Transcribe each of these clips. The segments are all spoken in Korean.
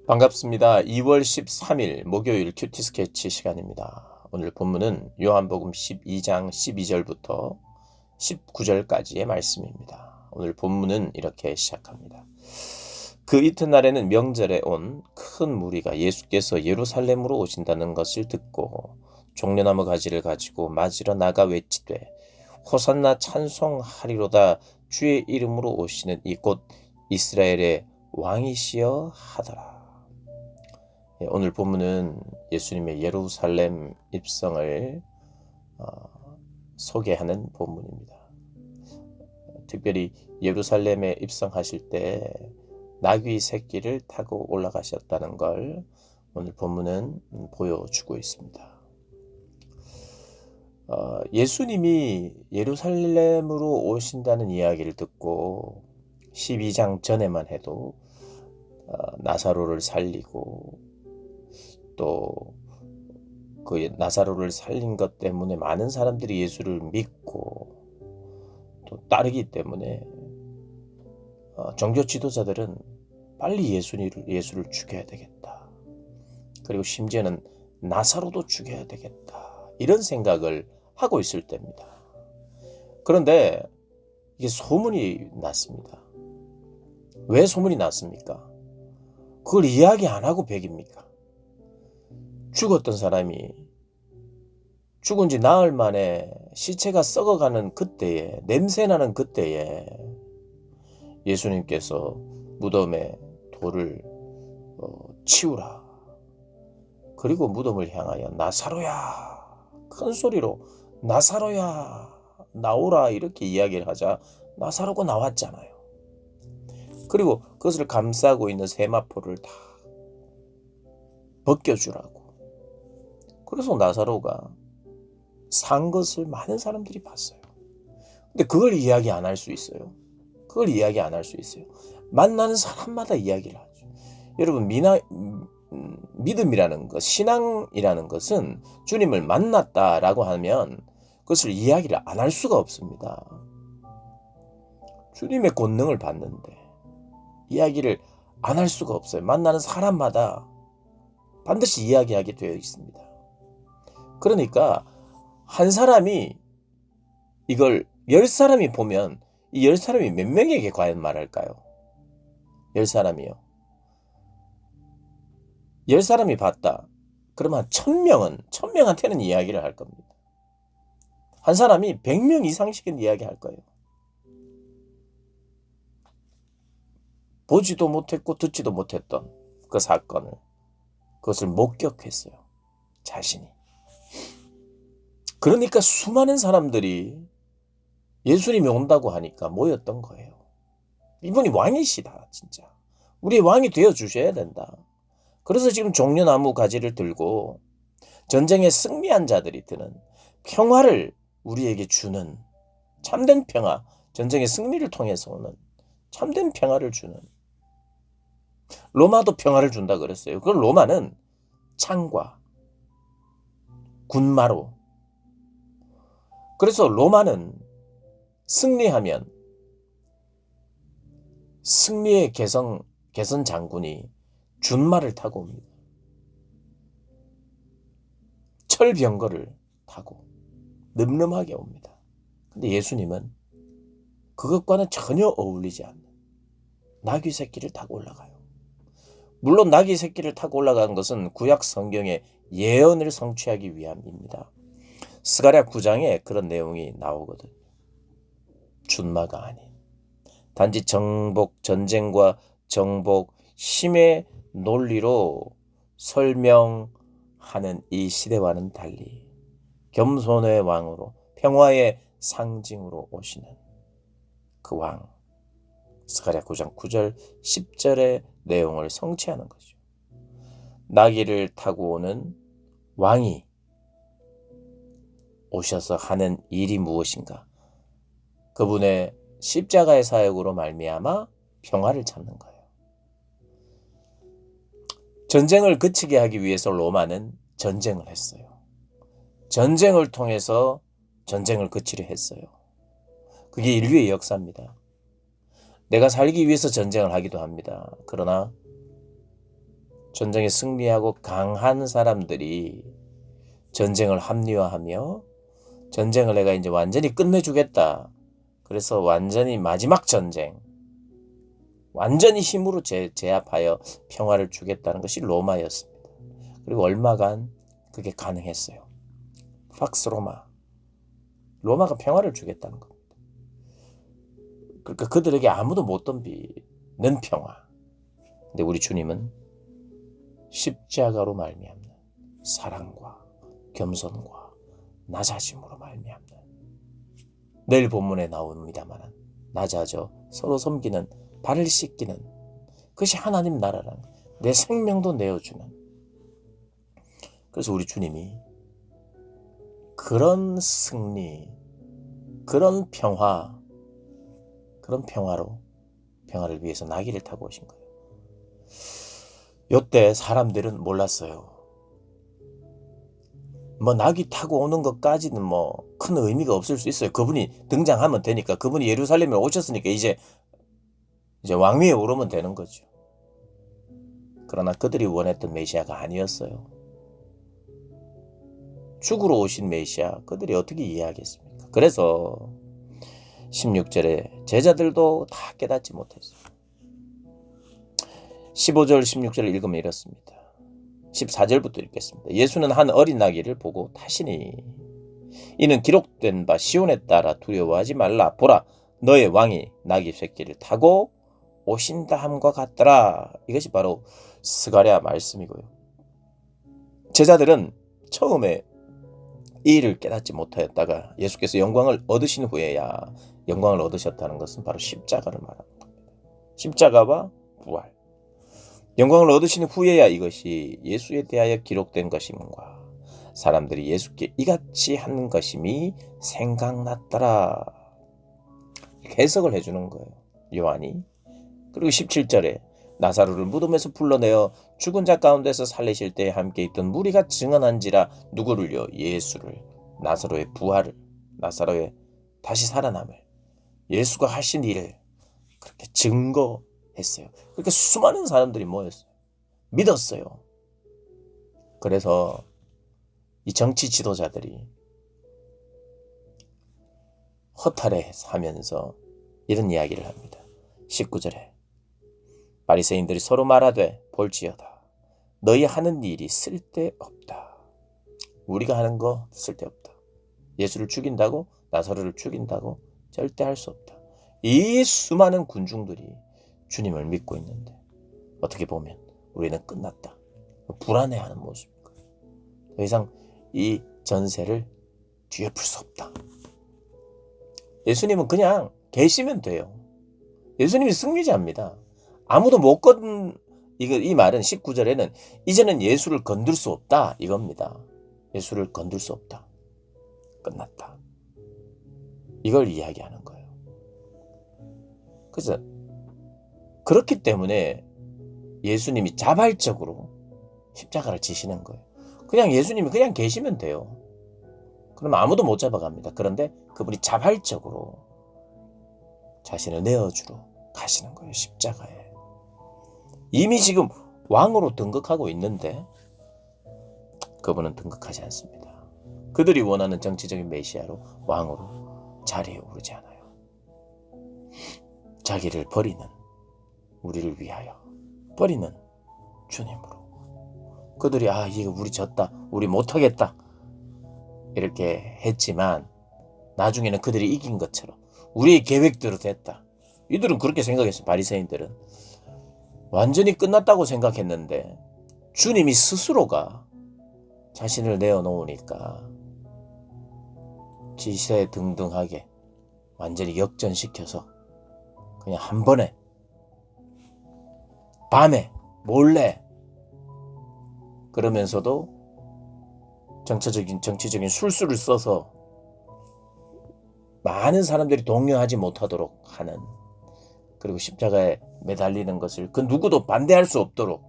반갑습니다. 2월 13일 목요일 큐티 스케치 시간입니다. 오늘 본문은 요한복음 12장 12절부터 19절까지의 말씀입니다. 오늘 본문은 이렇게 시작합니다. 그 이튿날에는 명절에 온 큰 무리가 예수께서 예루살렘으로 오신다는 것을 듣고 종려나무 가지를 가지고 맞으러 나가 외치되 호산나 찬송하리로다 주의 이름으로 오시는 이 곧 이스라엘의 왕이시여 하더라. 오늘 본문은 예수님의 예루살렘 입성을 소개하는 본문입니다. 특별히 예루살렘에 입성하실 때 나귀 새끼를 타고 올라가셨다는 걸 오늘 본문은 보여주고 있습니다. 예수님이 예루살렘으로 오신다는 이야기를 듣고 12장 전에만 해도 나사로를 살리고 또 그 나사로를 살린 것 때문에 많은 사람들이 예수를 믿고 또 따르기 때문에 종교 지도자들은 빨리 예수를 죽여야 되겠다. 그리고 심지어는 나사로도 죽여야 되겠다. 이런 생각을 하고 있을 때입니다. 그런데 이게 소문이 났습니다. 왜 소문이 났습니까? 그걸 이야기 안 하고 백입니까? 죽었던 사람이 죽은 지 나흘 만에 시체가 썩어가는 그때에, 냄새나는 그때에 예수님께서 무덤에 돌을 치우라. 그리고 무덤을 향하여 나사로야, 큰 소리로 나사로야 나오라 이렇게 이야기를 하자 나사로가 나왔잖아요. 그리고 그것을 감싸고 있는 세마포를 다 벗겨주라고. 그래서 나사로가 산 것을 많은 사람들이 봤어요. 근데 그걸 이야기 안 할 수 있어요? 그걸 이야기 안 할 수 있어요? 만나는 사람마다 이야기를 하죠. 여러분, 믿음이라는 것, 신앙이라는 것은 주님을 만났다라고 하면 그것을 이야기를 안 할 수가 없습니다. 주님의 권능을 받는데 이야기를 안 할 수가 없어요. 만나는 사람마다 반드시 이야기하게 되어 있습니다. 그러니까 한 사람이 이걸 10사람이 보면 이 10사람이 몇 명에게 과연 말할까요? 10사람이요. 10사람이 봤다. 그러면 1000명한테는 이야기를 할 겁니다. 한 사람이 100명 이상씩은 이야기할 거예요. 보지도 못했고 듣지도 못했던 그 사건을, 그것을 목격했어요. 자신이. 그러니까 수많은 사람들이 예수님이 온다고 하니까 모였던 거예요. 이분이 왕이시다, 진짜. 우리의 왕이 되어 주셔야 된다. 그래서 지금 종려나무 가지를 들고 전쟁에 승리한 자들이 드는 평화를 우리에게 주는 참된 평화, 전쟁의 승리를 통해서 오는 참된 평화를 주는, 로마도 평화를 준다 그랬어요. 그 로마는 창과 군마로. 그래서 로마는 승리하면 승리의 개선 장군이 준말을 타고 옵니다. 철병거를 타고 늠름하게 옵니다. 근데 예수님은 그것과는 전혀 어울리지 않는 나귀 새끼를 타고 올라가요. 물론 나귀 새끼를 타고 올라가는 것은 구약 성경의 예언을 성취하기 위함입니다. 스가랴 9장에 그런 내용이 나오거든요. 준마가 아닌 단지 전쟁과 정복, 힘의 논리로 설명하는 이 시대와는 달리 겸손의 왕으로 평화의 상징으로 오시는 그 왕, 스가랴 9장 9절 10절의 내용을 성취하는 거죠. 나귀를 타고 오는 왕이 오셔서 하는 일이 무엇인가? 그분의 십자가의 사역으로 말미암아 평화를 찾는 거예요. 전쟁을 그치게 하기 위해서 로마는 전쟁을 했어요. 전쟁을 통해서 전쟁을 그치려 했어요. 그게 인류의 역사입니다. 내가 살기 위해서 전쟁을 하기도 합니다. 그러나 전쟁에 승리하고 강한 사람들이 전쟁을 합리화하며 전쟁을 내가 이제 완전히 끝내주겠다. 그래서 완전히 마지막 전쟁, 완전히 힘으로 제압하여 평화를 주겠다는 것이 로마였습니다. 그리고 얼마간 그게 가능했어요. 팍스 로마. 로마가 평화를 주겠다는 겁니다. 그러니까 그들에게 아무도 못 덤비는 평화. 근데 우리 주님은 십자가로 말미암는 사랑과 겸손과 낮아짐으로 말미암는, 내일 본문에 나옵니다만 낮아져 서로 섬기는, 발을 씻기는, 그것이 하나님 나라라는, 내 생명도 내어주는. 그래서 우리 주님이 그런 승리, 그런 평화, 그런 평화를 위해서 나귀를 타고 오신 거예요. 요때 사람들은 몰랐어요. 나귀 타고 오는 것까지는 큰 의미가 없을 수 있어요. 그분이 등장하면 되니까, 그분이 예루살렘에 오셨으니까 이제 왕위에 오르면 되는 거죠. 그러나 그들이 원했던 메시아가 아니었어요. 죽으러 오신 메시아, 그들이 어떻게 이해하겠습니까? 그래서 16절에 제자들도 다 깨닫지 못했어요. 15절 16절을 읽으면 이렇습니다. 14절부터 읽겠습니다. 예수는 한 어린 나귀를 보고 타시니 이는 기록된 바 시온에 따라 두려워하지 말라. 보라, 너의 왕이 나귀 새끼를 타고 오신다 함과 같더라. 이것이 바로 스가랴 말씀이고요. 제자들은 처음에 이 일을 깨닫지 못하였다가 예수께서 영광을 얻으신 후에야 영광을 얻으셨다는 것은 바로 십자가를 말하는 겁니다. 십자가와 부활. 영광을 얻으신 후에야 이것이 예수에 대하여 기록된 것임과 사람들이 예수께 이같이 한 것임이 생각났더라. 이렇게 해석을 해주는 거예요, 요한이. 그리고 17절에 나사로를 무덤에서 불러내어 죽은 자 가운데서 살리실 때에 함께 있던 무리가 증언한지라. 누구를요? 예수를. 나사로의 부활을, 나사로의 다시 살아남을, 예수가 하신 일을 그렇게 증거했어요. 그러니까 수많은 사람들이 모였어요. 믿었어요. 그래서 이 정치 지도자들이 허탈해하면서 이런 이야기를 합니다. 19절에 바리새인들이 서로 말하되 볼지어다 너희 하는 일이 쓸데없다. 우리가 하는 거 쓸데없다. 예수를 죽인다고, 나사로를 죽인다고 절대 할 수 없다. 이 수많은 군중들이 주님을 믿고 있는데 어떻게 보면 우리는 끝났다. 불안해하는 모습인 거예요. 더 이상 이 전세를 뒤엎을 수 없다. 예수님은 그냥 계시면 돼요. 예수님이 승리자입니다. 아무도 못 이 말은 19절에는 이제는 예수를 건들 수 없다 이겁니다. 예수를 건들 수 없다. 끝났다. 이걸 이야기하는 거예요. 그래서 그렇기 때문에 예수님이 자발적으로 십자가를 지시는 거예요. 그냥 예수님이 그냥 계시면 돼요. 그러면 아무도 못 잡아갑니다. 그런데 그분이 자발적으로 자신을 내어주러 가시는 거예요. 십자가에. 이미 지금 왕으로 등극하고 있는데 그분은 등극하지 않습니다. 그들이 원하는 정치적인 메시아로, 왕으로 자리에 오르지 않아요. 자기를 버리는, 우리를 위하여 버리는 주님으로. 그들이 이거 우리 졌다, 우리 못하겠다 이렇게 했지만 나중에는 그들이 이긴 것처럼 우리의 계획대로 됐다. 이들은 그렇게 생각했어요. 바리새인들은 완전히 끝났다고 생각했는데 주님이 스스로가 자신을 내어놓으니까 지세등등하게 완전히 역전시켜서 그냥 한 번에 밤에 몰래, 그러면서도 정치적인 술수를 써서 많은 사람들이 동요하지 못하도록 하는, 그리고 십자가에 매달리는 것을 그 누구도 반대할 수 없도록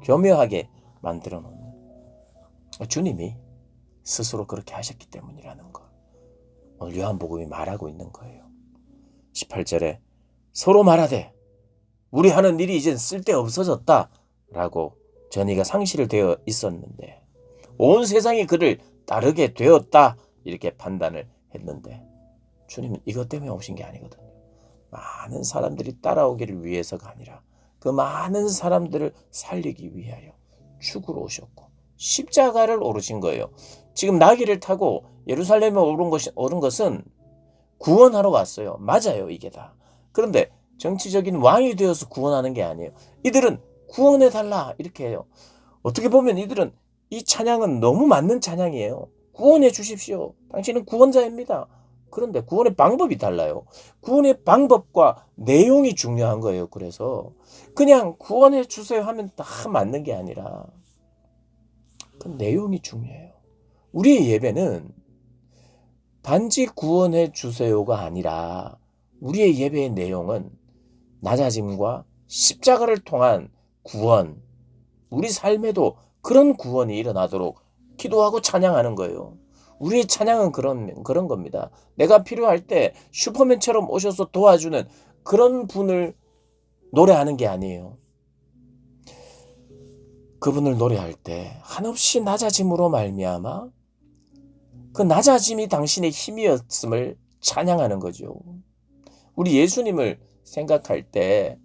교묘하게 만들어 놓는 주님이 스스로 그렇게 하셨기 때문이라는 것, 오늘 요한복음이 말하고 있는 거예요. 18절에 서로 말하되 우리 하는 일이 이제 쓸데없어졌다 라고 전이가 상실을 되어 있었는데 온 세상이 그를 따르게 되었다 이렇게 판단을 했는데 주님은 이것 때문에 오신 게 아니거든요. 많은 사람들이 따라오기를 위해서가 아니라 그 많은 사람들을 살리기 위하여 죽으러 오셨고 십자가를 오르신 거예요. 지금 나귀를 타고 예루살렘에 오른 것은 구원하러 왔어요. 맞아요, 이게 다. 그런데 정치적인 왕이 되어서 구원하는 게 아니에요. 이들은 구원해달라 이렇게 해요. 어떻게 보면 이들은 이 찬양은 너무 맞는 찬양이에요. 구원해 주십시오. 당신은 구원자입니다. 그런데 구원의 방법이 달라요. 구원의 방법과 내용이 중요한 거예요. 그래서 그냥 구원해 주세요 하면 다 맞는 게 아니라 그 내용이 중요해요. 우리의 예배는 단지 구원해 주세요가 아니라 우리의 예배의 내용은 낮아짐과 십자가를 통한 구원, 우리 삶에도 그런 구원이 일어나도록 기도하고 찬양하는 거예요. 우리의 찬양은 그런 겁니다. 내가 필요할 때 슈퍼맨처럼 오셔서 도와주는 그런 분을 노래하는 게 아니에요. 그분을 노래할 때 한없이 낮아짐으로 말미암아 그 낮아짐이 당신의 힘이었음을 찬양하는 거죠. 우리 예수님을 생각할 때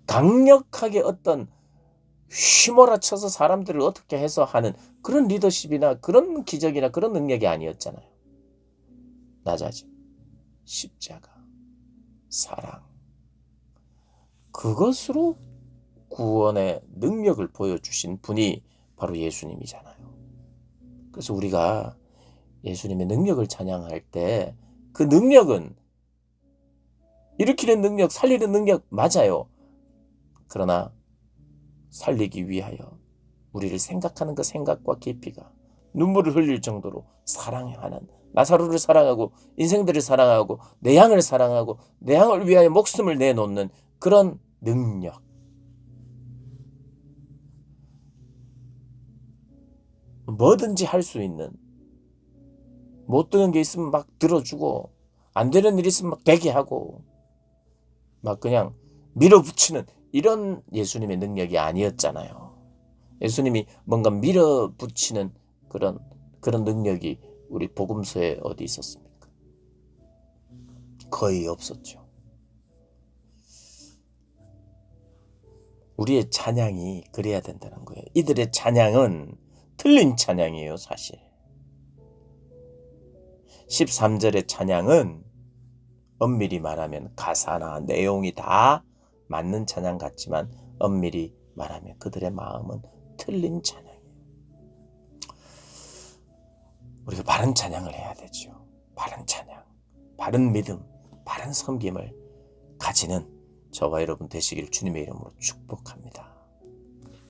강력하게 어떤 휘몰아쳐서 사람들을 어떻게 해서 하는 그런 리더십이나 그런 기적이나 그런 능력이 아니었잖아요. 낮아짐, 십자가, 사랑. 그것으로 구원의 능력을 보여주신 분이 바로 예수님이잖아요. 그래서 우리가 예수님의 능력을 찬양할 때 그 능력은 일으키는 능력, 살리는 능력 맞아요. 그러나 살리기 위하여 우리를 생각하는 그 생각과 깊이가 눈물을 흘릴 정도로 사랑하는 나사로를 사랑하고 인생들을 사랑하고 내 양을 사랑하고 내 양을 위하여 목숨을 내놓는 그런 능력. 뭐든지 할 수 있는 못 되는 게 있으면 막 들어주고 안 되는 일이 있으면 막 되게 하고 막 그냥 밀어붙이는 이런 예수님의 능력이 아니었잖아요. 예수님이 뭔가 밀어붙이는 그런 능력이 우리 복음서에 어디 있었습니까? 거의 없었죠. 우리의 찬양이 그래야 된다는 거예요. 이들의 찬양은 틀린 찬양이에요, 사실. 13절의 찬양은 엄밀히 말하면 가사나 내용이 다 맞는 찬양 같지만 엄밀히 말하면 그들의 마음은 틀린 찬양이에요. 우리가 바른 찬양을 해야 되죠. 바른 찬양, 바른 믿음, 바른 섬김을 가지는 저와 여러분 되시기를 주님의 이름으로 축복합니다.